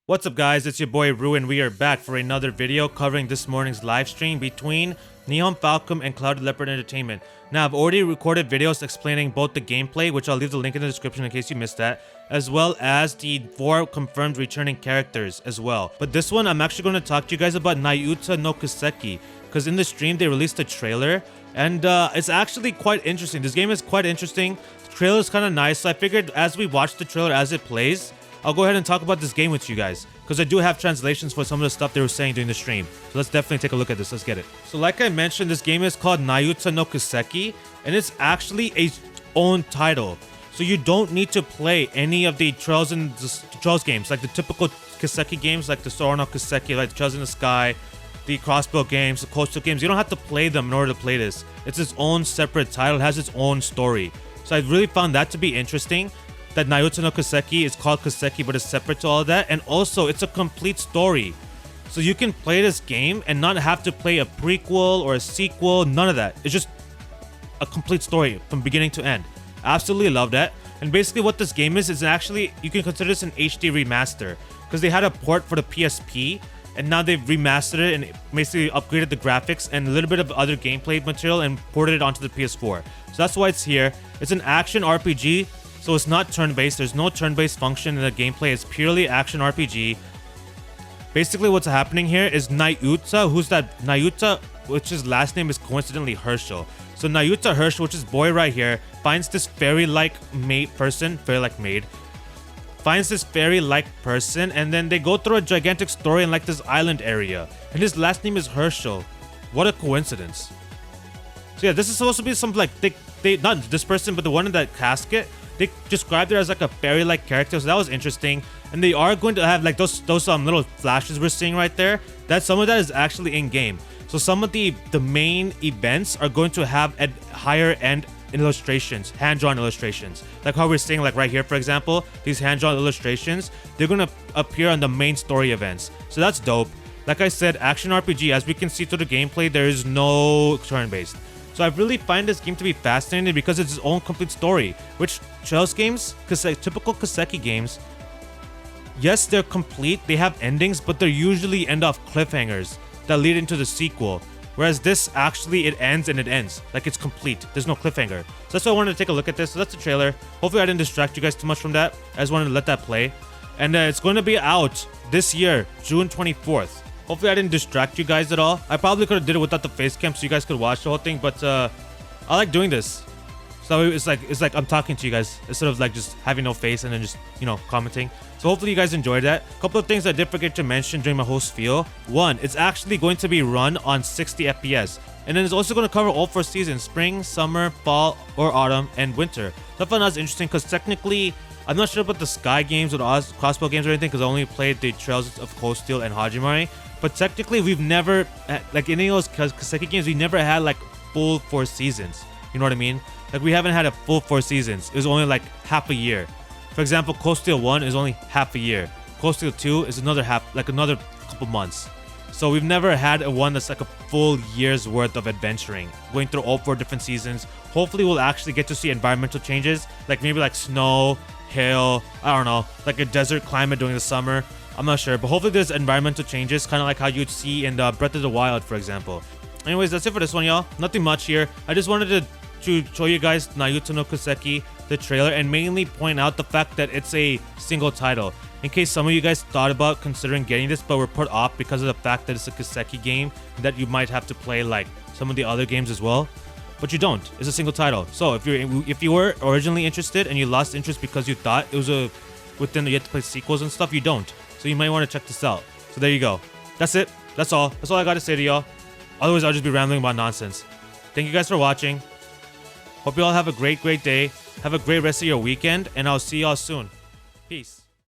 What's up guys, it's your boy Ru and we are back for another video covering this morning's live stream between Neon Falcon and Cloud Leopard Entertainment. Now I've already recorded videos explaining both the gameplay, which I'll leave the link in the description in case you missed that, as well as the 4 confirmed returning characters as well. But this one I'm actually going to talk to you guys about Nayuta no Kiseki, because in the stream they released a trailer and it's actually quite interesting. This game is quite interesting. The trailer is kind of nice, so I figured as we watch the trailer as it plays, I'll go ahead and talk about this game with you guys, because I do have translations for some of the stuff they were saying during the stream. So let's definitely take a look at this. Let's get it. So like I mentioned, this game is called Nayuta no Kiseki, and it's actually its own title. So you don't need to play any of the Trails games, like the typical Kiseki games, like the Sora no Kiseki, like the Trails in the Sky, the Crossbow games, the Coastal games. You don't have to play them in order to play this. It's its own separate title. It has its own story. So I really found that to be interesting, that Nayuta no Kiseki is called Kiseki but it's separate to all of that, and also it's a complete story. So you can play this game and not have to play a prequel or a sequel, none of that. It's just a complete story from beginning to end. Absolutely love that. And basically what this game is actually, you can consider this an HD remaster, because they had a port for the PSP and now they've remastered it and basically upgraded the graphics and a little bit of other gameplay material and ported it onto the PS4. So that's why it's here. It's an action RPG. So it's not turn-based. There's no turn-based function in the gameplay. It's purely action RPG. Basically, what's happening here is Nayuta, Nayuta, which his last name is coincidentally Herschel. So Nayuta Herschel, which is boy right here, finds this fairy-like person, finds this fairy-like person, and then they go through a gigantic story in like this island area. And his last name is Herschel. What a coincidence. So yeah, this is supposed to be something like, they not this person, but the one in that casket, they described it as like a fairy-like character, so that was interesting. And they are going to have like those little flashes we're seeing right there. That some of that is actually in game. So some of the main events are going to have at higher end illustrations, hand-drawn illustrations. Like how we're seeing like right here, for example, these hand-drawn illustrations, they're going to appear on the main story events. So that's dope. Like I said, action RPG. As we can see through the gameplay, there is no turn-based. So I really find this game to be fascinating because it's its own complete story. Which Trails games, typical Kiseki games, yes, they're complete, they have endings, but they usually end off cliffhangers that lead into the sequel. Whereas this, actually, it ends and it ends. Like, it's complete. There's no cliffhanger. So that's why I wanted to take a look at this. So that's the trailer. Hopefully I didn't distract you guys too much from that. I just wanted to let that play. And it's going to be out this year, June 24th. Hopefully I didn't distract you guys at all. I probably could have did it without the face cam so you guys could watch the whole thing, but I like doing this. So it's like I'm talking to you guys instead of like just having no face and then just, you know, commenting. So hopefully you guys enjoyed that. A couple of things I did forget to mention during my whole spiel. One, it's actually going to be run on 60 FPS. And then it's also going to cover all 4 seasons: spring, summer, fall, or autumn, and winter. So I found that was interesting because technically, I'm not sure about the Sky games or the Crossbow games or anything because I only played the Trails of Cold Steel and Hajimari. But technically, we've never, like any of those Kiseki games, we never had like full 4 seasons. You know what I mean? Like we haven't had a full 4 seasons. It was only like half a year. For example, Cold Steel 1 is only half a year. Cold Steel 2 is another couple months. So we've never had a one that's like a full year's worth of adventuring, going through all 4 different seasons. Hopefully we'll actually get to see environmental changes, like maybe like snow, hail, I don't know, like a desert climate during the summer. I'm not sure, but hopefully there's environmental changes, kind of like how you'd see in Breath of the Wild, for example. Anyways, that's it for this one, y'all. Nothing much here. I just wanted to show you guys Nayuta no Kiseki, the trailer, and mainly point out the fact that it's a single title. In case some of you guys thought about considering getting this, but were put off because of the fact that it's a Kiseki game, that you might have to play like some of the other games as well. But you don't. It's a single title. So if you were originally interested and you lost interest because you thought it was you had to play sequels and stuff, you don't. So you might want to check this out. So there you go. That's it. That's all. That's all I got to say to y'all. Otherwise, I'll just be rambling about nonsense. Thank you guys for watching. Hope you all have a great day. Have a great rest of your weekend, and I'll see y'all soon. Peace.